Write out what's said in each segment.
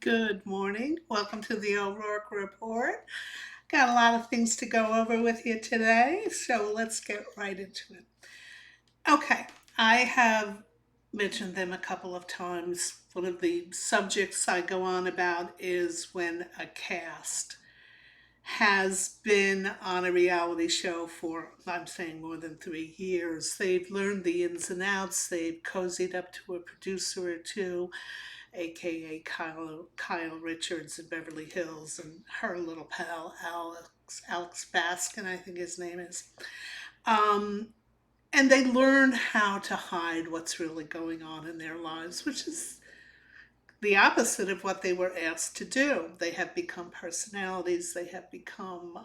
Good morning. Welcome to the O'Rourke Report. Got a lot of things to go over with you today, so let's get right into it. Okay, I have mentioned them a couple of times. One of the subjects I go on about is when a cast has been on a reality show for, I'm saying, more than 3 years. They've learned the ins and outs, they've cozied up to a producer or two, aka Kyle Richards in Beverly Hills, and her little pal Alex Baskin, I think his name is. Um, and they learn how to hide what's really going on in their lives, which is the opposite of what they were asked to do. They have become personalities, they have become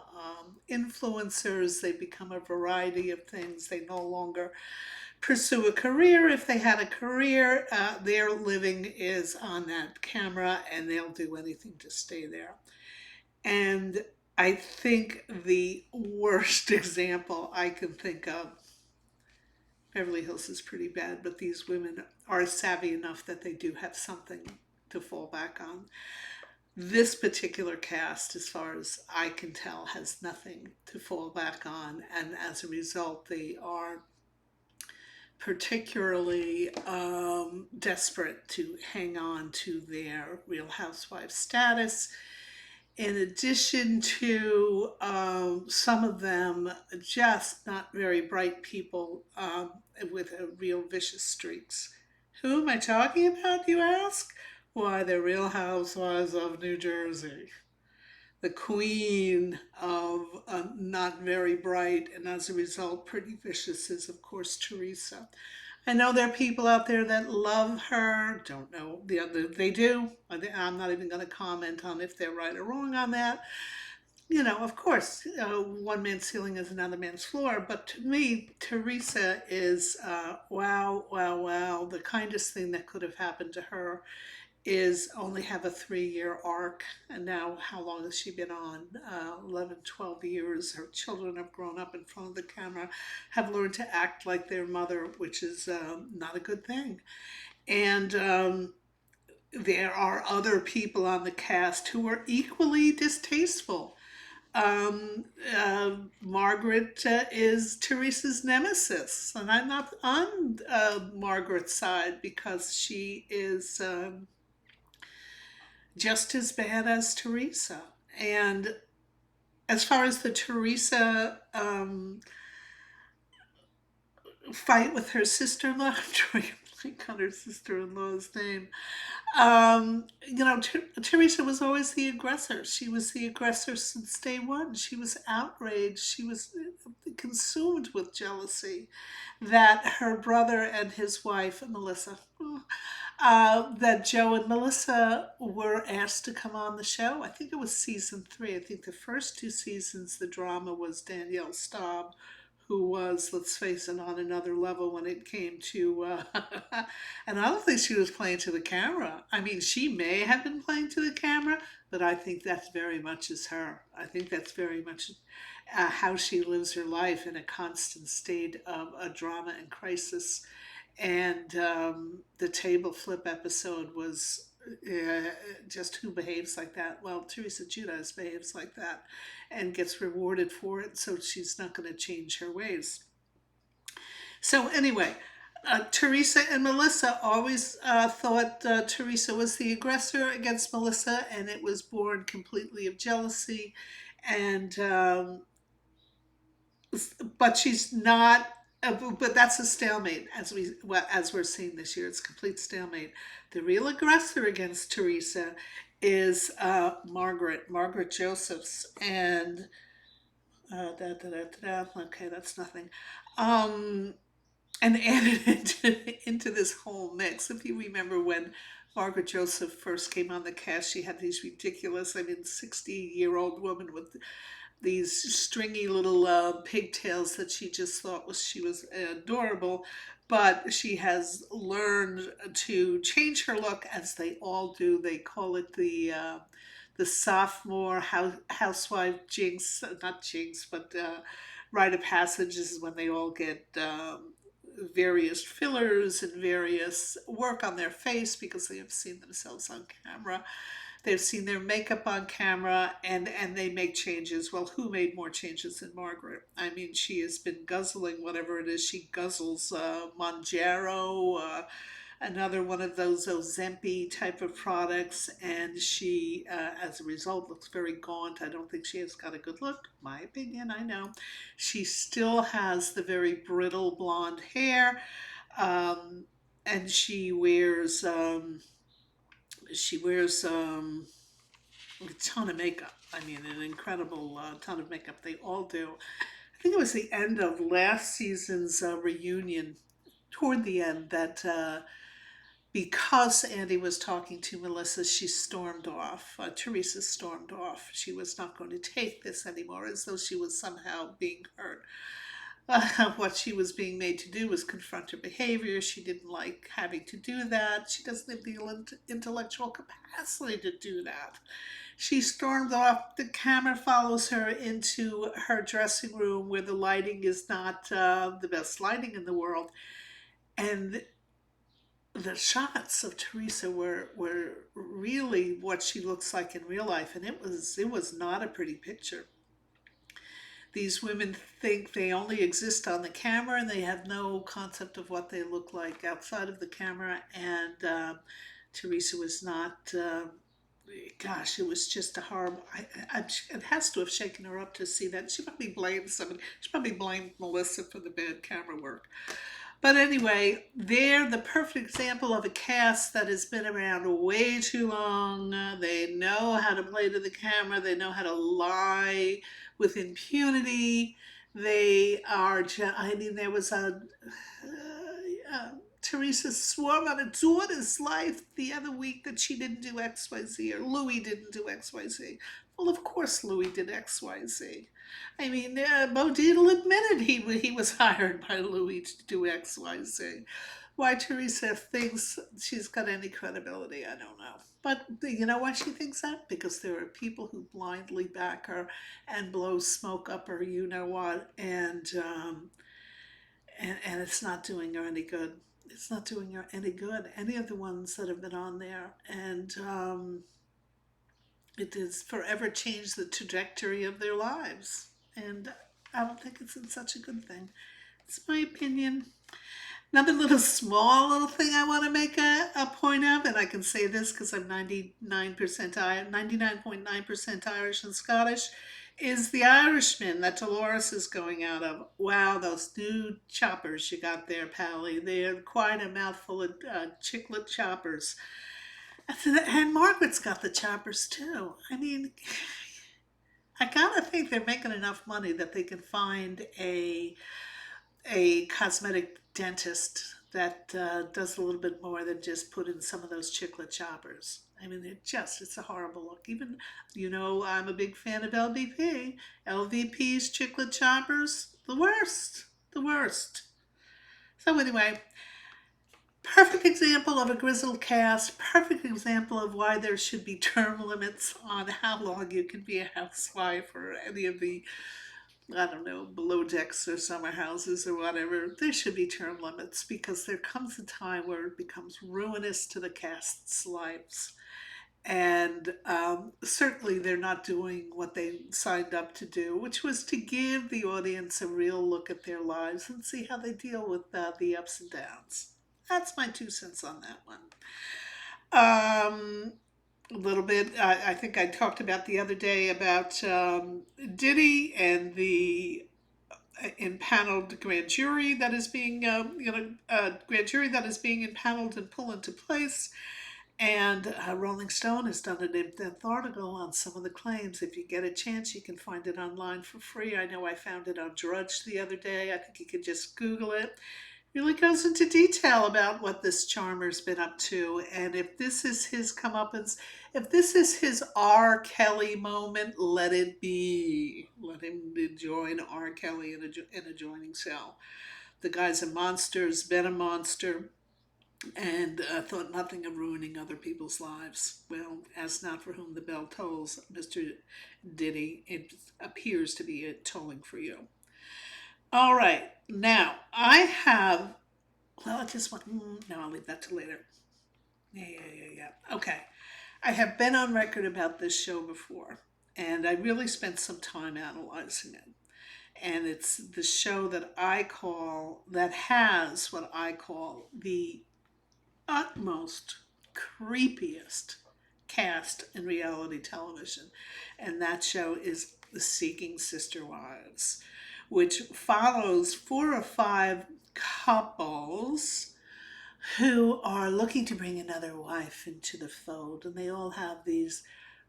influencers, they become a variety of things. They no longer pursue a career. If they had a career, their living is on that camera and they'll do anything to stay there. And I think the worst example I can think of, Beverly Hills is pretty bad, but these women are savvy enough that they do have something to fall back on. This particular cast, as far as I can tell, has nothing to fall back on, and as a result, they are particularly desperate to hang on to their Real Housewives status. In addition to some of them just not very bright people with real vicious streaks. Who am I talking about, you ask? Why, the Real Housewives of New Jersey. The queen of not very bright and as a result pretty vicious is, of course, Teresa. I know there are people out there that love her. Don't know the other. They do. I'm not even going to comment on if they're right or wrong on that. You know, of course, one man's ceiling is another man's floor. But to me, Teresa is wow, wow, wow. The kindest thing that could have happened to her is only have a 3 year arc. And now, how long has she been on? 11, 12 years. Her children have grown up in front of the camera, have learned to act like their mother, which is not a good thing. And there are other people on the cast who are equally distasteful. Margaret is Teresa's nemesis, and I'm not on Margaret's side because she is just as bad as Teresa. And as far as the Teresa fight with her sister-in-law, I'm trying to think on her sister-in-law's name. Teresa was always the aggressor. She was the aggressor since day one. She was outraged. She was consumed with jealousy that her brother and his wife, Melissa, that Joe and Melissa were asked to come on the show. I think it was season 3. I think the first 2 seasons, the drama was Danielle Staub, who was, let's face it, on another level when it came to, and I don't think she was playing to the camera. I mean, she may have been playing to the camera, but I think that's very much as her. I think that's very much how she lives her life in a constant state of a drama and crisis. And the table flip episode was just who behaves like that? Well, Teresa Judas behaves like that and gets rewarded for it, so she's not going to change her ways. So, anyway, Teresa and Melissa always thought Teresa was the aggressor against Melissa, and it was born completely of jealousy. And but she's not. But that's a stalemate, as we're seeing this year. It's a complete stalemate. The real aggressor against Teresa is Margaret Josephs, and okay, that's nothing. Um, and added into this whole mix. If you remember when Margaret Joseph first came on the cast, she had these ridiculous, 60-year-old woman with these stringy little pigtails that she just thought she was adorable. But she has learned to change her look, as they all do. They call it the sophomore housewife jinx, not jinx, but rite of passage is when they all get various fillers and various work on their face because they have seen themselves on camera. They've seen their makeup on camera, and they make changes. Well, who made more changes than Margaret? I mean, she has been guzzling whatever it is she guzzles, Monjaro, another one of those Ozempic type of products, and she, as a result, looks very gaunt. I don't think she has got a good look. My opinion, I know. She still has the very brittle blonde hair, um, and she wears a ton of makeup. I mean, an incredible ton of makeup. They all do. I think it was the end of last season's reunion, toward the end, that because Andy was talking to Melissa, she stormed off. Teresa stormed off. She was not going to take this anymore, as though she was somehow being hurt. What she was being made to do was confront her behavior. She didn't like having to do that. She doesn't have the intellectual capacity to do that. She stormed off. The camera follows her into her dressing room where the lighting is not the best lighting in the world. And the shots of Teresa were really what she looks like in real life, and it was not a pretty picture. These women think they only exist on the camera, and they have no concept of what they look like outside of the camera. And Teresa was not. Gosh, it was just a horrible. It has to have shaken her up to see that. She probably blamed someone. She probably blamed Melissa for the bad camera work. But anyway, they're the perfect example of a cast that has been around way too long. They know how to play to the camera, they know how to lie with impunity. They are, I mean, there was Teresa swore on her daughter's life the other week that she didn't do XYZ, or Louis didn't do XYZ. Well, of course Louis did XYZ. I mean, Bo Dietl admitted he was hired by Louis to do XYZ. Why Teresa thinks she's got any credibility, I don't know. But you know why she thinks that? Because there are people who blindly back her and blow smoke up her, you know what, and it's not doing her any good. It's not doing her any good. Any of the ones that have been on there, and it has forever changed the trajectory of their lives. And I don't think it's such a good thing. It's my opinion. Another little thing I want to make a point of, and I can say this because I'm 99% 99.9% Irish and Scottish, is The Irishman that Dolores is going out of. Wow, those new choppers you got there, Pally. They're quite a mouthful of chiclet choppers. And Margaret's got the choppers too. I mean, I gotta think they're making enough money that they can find a cosmetic dentist that does a little bit more than just put in some of those chiclet choppers. I mean, it's a horrible look. Even, I'm a big fan of LVP. LVP's chiclet choppers, the worst, the worst. So anyway, perfect example of a grizzled cast, perfect example of why there should be term limits on how long you can be a housewife or any of the, I don't know, below decks or summer houses or whatever. There should be term limits because there comes a time where it becomes ruinous to the cast's lives. And certainly they're not doing what they signed up to do, which was to give the audience a real look at their lives and see how they deal with the ups and downs. That's my 2 cents on that one. A little bit, I think I talked about the other day about Diddy and the impaneled grand jury that is being, grand jury that is being impaneled and pulled into place. And Rolling Stone has done an in-depth article on some of the claims. If you get a chance, you can find it online for free. I know I found it on RHONJ the other day. I think you could just Google it. It really goes into detail about what this charmer's been up to, and if this is his comeuppance, if this is his R Kelley moment, let it be. Let him join R Kelley in a joining cell. The guy's a monster, has been a monster, and thought nothing of ruining other people's lives. Well, as not for whom the bell tolls, Mr. Diddy, it appears to be tolling for you. All right, now I have, well, I just want, no, I'll leave that to later. Yeah. Okay. I have been on record about this show before, and I really spent some time analyzing it. And it's the show that has what I call the utmost creepiest cast in reality television. And that show is The Seeking Sisterwives, which follows four or five couples who are looking to bring another wife into the fold. And they all have these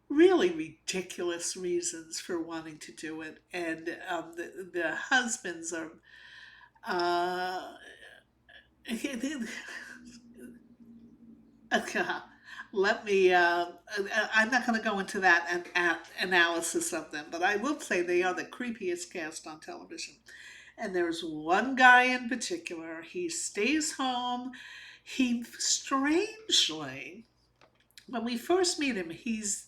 really ridiculous reasons for wanting to do it. And the husbands are uh, let me, I'm not going to go into that analysis of them, but I will say they are the creepiest cast on television. And there's one guy in particular, he stays home. He strangely, when we first meet him, he's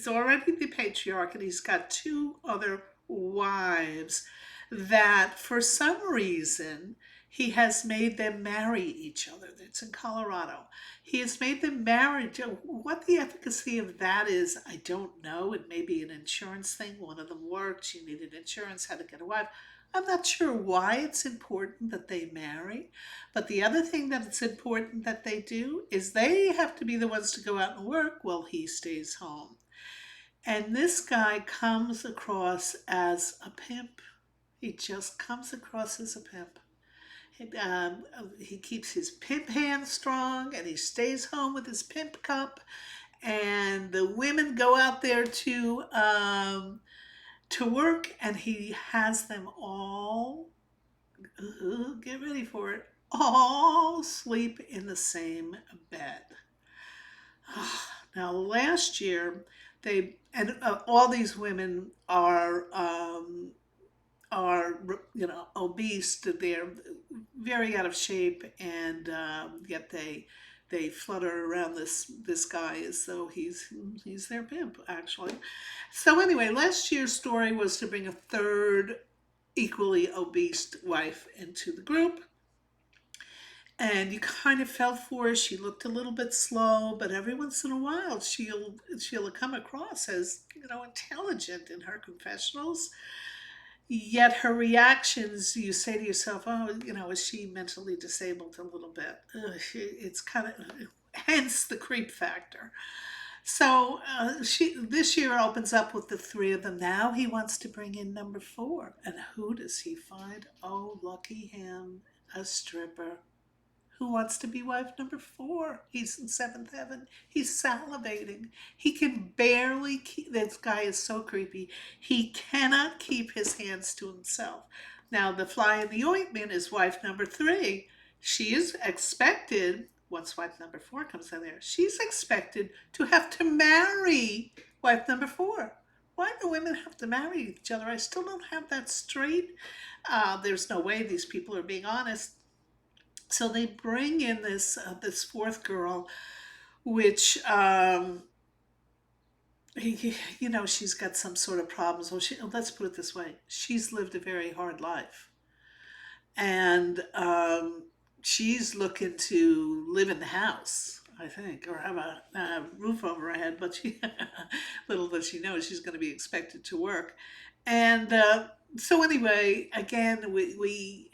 already the patriarch, and he's got two other wives that for some reason he has made them marry each other. That's in Colorado. He has made them marry. What the efficacy of that is, I don't know. It may be an insurance thing. One of them worked. She needed insurance, had to get a wife. I'm not sure why it's important that they marry, but the other thing that it's important that they do is they have to be the ones to go out and work while he stays home. And this guy comes across as a pimp. He just comes across as a pimp. He keeps his pimp hand strong, and he stays home with his pimp cup. And the women go out there to work, and he has them all, get ready for it, all sleep in the same bed. Now, last year, all these women are obese. They're very out of shape, and yet they flutter around this guy as though he's their pimp, actually. So anyway, last year's story was to bring a third equally obese wife into the group. And you kind of felt for her. She looked a little bit slow, but every once in a while she'll come across as, intelligent in her confessionals. Yet her reactions, you say to yourself, oh, is she mentally disabled a little bit? It's kind of, hence the creep factor. So this year opens up with the three of them. Now he wants to bring in number four. And who does he find? Oh, lucky him, a stripper. Who wants to be wife number four? He's in seventh heaven. He's salivating. He can barely keep, this guy is so creepy. He cannot keep his hands to himself. Now, the fly in the ointment is wife number three. She is expected, once wife number four comes in there, she's expected to have to marry wife number four. Why do women have to marry each other? I still don't have that straight. There's no way these people are being honest. So they bring in this fourth girl, which she's got some sort of problems. Well, let's put it this way: she's lived a very hard life, and she's looking to live in the house, I think, or have a roof over her head. But little does she know, she's going to be expected to work, and. So anyway, again, we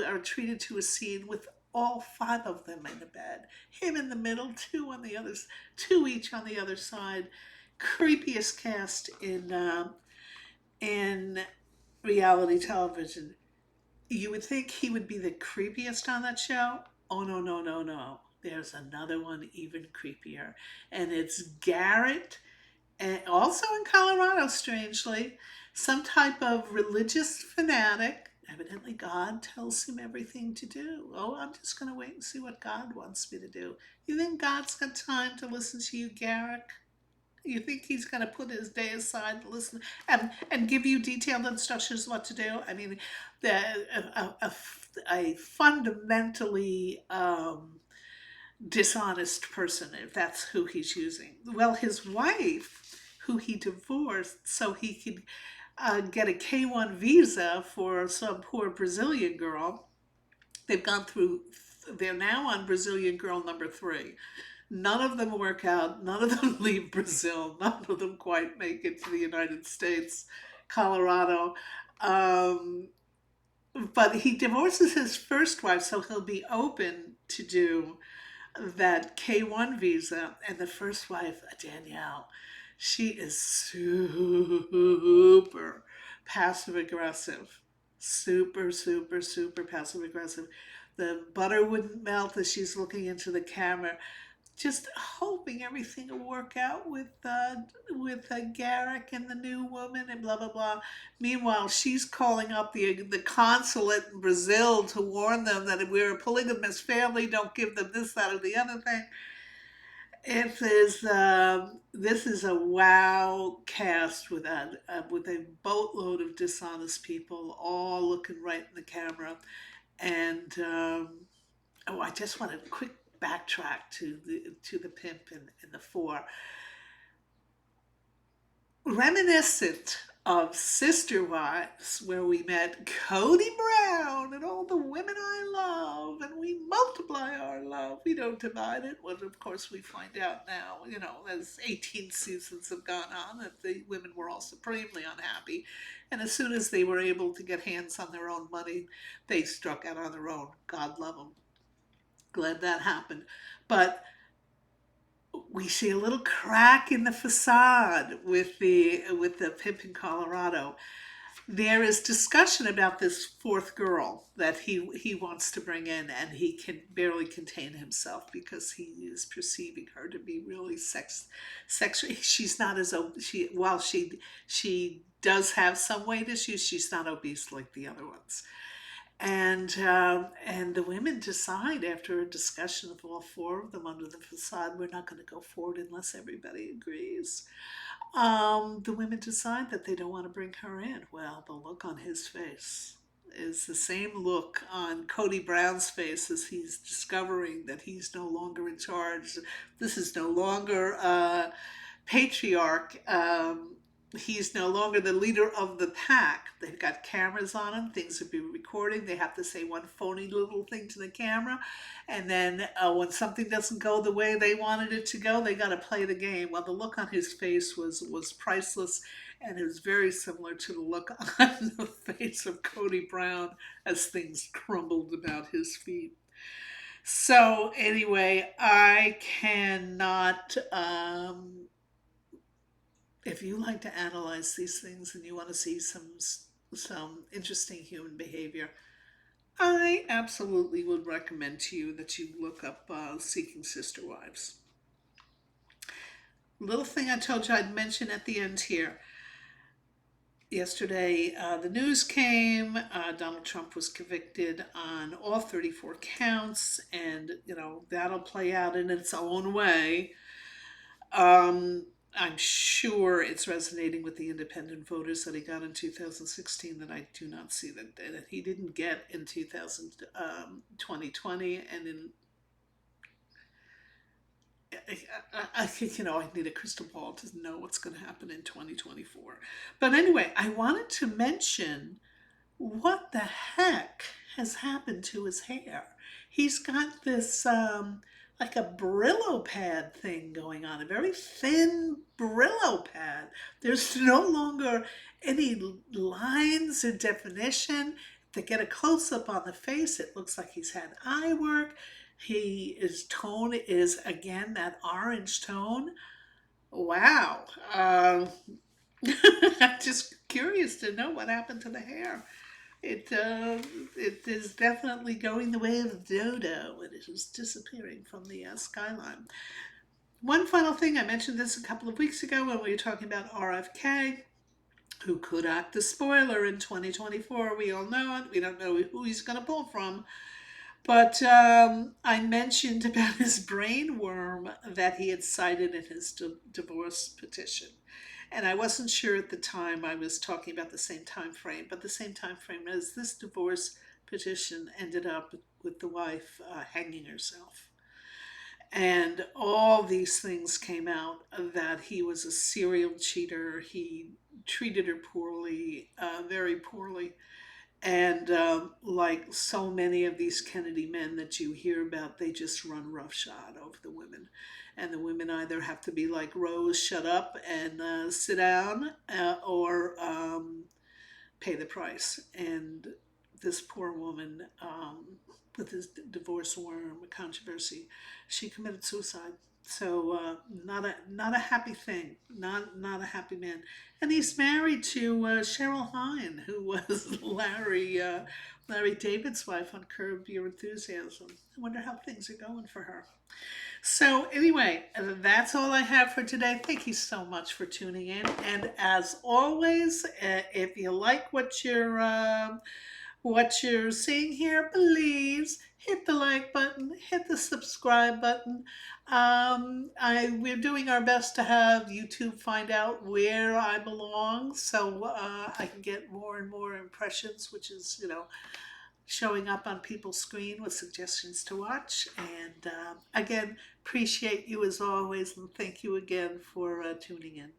are treated to a scene with all five of them in the bed. Him in the middle, two on the others, two each on the other side. Creepiest cast in reality television. You would think he would be the creepiest on that show. Oh, no, no, no, no. There's another one even creepier. And it's Garrett, and also in Colorado, strangely, some type of religious fanatic. Evidently, God tells him everything to do. Oh, I'm just going to wait and see what God wants me to do. You think God's got time to listen to you, Garrett? You think he's going to put his day aside to listen and give you detailed instructions what to do? I mean, a fundamentally dishonest person, if that's who he's using. Well, his wife, who he divorced so he could get a K-1 visa for some poor Brazilian girl. They're now on Brazilian girl number three. None of them work out. None of them leave Brazil. None of them quite make it to the United States, Colorado. Um, but he divorces his first wife, so he'll be open to do that K1 visa. And the first wife, Danielle, she is super passive aggressive. Super, super, super passive aggressive. The butter wouldn't melt as she's looking into the camera, just hoping everything will work out with Garrick and the new woman and blah blah blah. Meanwhile, she's calling up the consulate in Brazil to warn them that we're a polygamous family. Don't give them this, that, or the other thing. It is this is a wow cast with a boatload of dishonest people, all looking right in the camera, and oh, I just want to quick backtrack to the pimp in the four, reminiscent of Sister Wives, where we met Cody Brown and all the women I love, and we multiply our love. We don't divide it. Well, of course, we find out now, as 18 seasons have gone on, that the women were all supremely unhappy. And as soon as they were able to get hands on their own money, they struck out on their own. God love them. Glad that happened. But we see a little crack in the facade with the pimp in Colorado. There is discussion about this fourth girl that he wants to bring in, and he can barely contain himself because he is perceiving her to be really sexual. She's not as she while she does have some weight issues, she's not obese like the other ones. And the women decide, after a discussion of all four of them under the facade, we're not going to go forward unless everybody agrees. The women decide that they don't want to bring her in. Well, the look on his face is the same look on Cody Brown's face as he's discovering that he's no longer in charge. This is no longer patriarch. He's no longer the leader of the pack. They've got cameras on him. Things are being recorded. They have to say one phony little thing to the camera. And then when something doesn't go the way they wanted it to go, they got to play the game. Well, the look on his face was priceless. And it was very similar to the look on the face of Cody Brown as things crumbled about his feet. So anyway, I cannot if you like to analyze these things and you want to see some interesting human behavior, I absolutely would recommend to you that you look up Seeking Sisterwives. Little thing I told you I'd mention at the end here. Yesterday, the news came. Donald Trump was convicted on all 34 counts, and that'll play out in its own way. I'm sure it's resonating with the independent voters that he got in 2016 that I do not see that he didn't get in 2020. And I think, I need a crystal ball to know what's going to happen in 2024. But anyway, I wanted to mention what the heck has happened to his hair. He's got this like a Brillo pad thing going on, a very thin Brillo pad. There's no longer any lines or definition. To get a close up on the face, it looks like he's had eye work. His tone is again that orange tone. Wow. I'm just curious to know what happened to the hair. It is definitely going the way of Dodo. It is disappearing from the skyline. One final thing, I mentioned this a couple of weeks ago when we were talking about RFK, who could act as spoiler in 2024. We all know it. We don't know who he's going to pull from. But I mentioned about his brain worm that he had cited in his divorce petition. And I wasn't sure at the time I was talking about the same time frame, but the same time frame as this divorce petition ended up with the wife hanging herself. And all these things came out that he was a serial cheater. He treated her poorly, very poorly. And like so many of these Kennedy men that you hear about, they just run roughshod over the women. And the women either have to be like, Rose, shut up and sit down, or pay the price. And this poor woman, with this divorce worm controversy, she committed suicide. So not a happy thing, not a happy man. And he's married to Cheryl Hine, who was Larry David's wife on Curb Your Enthusiasm. I wonder how things are going for her. So, anyway, that's all I have for today. Thank you so much for tuning in. And as always, if you like what you're seeing here, please hit the like button, hit the subscribe button. We're doing our best to have YouTube find out where I belong, so I can get more and more impressions, which is, showing up on people's screen with suggestions to watch. And again, appreciate you as always, and thank you again for tuning in.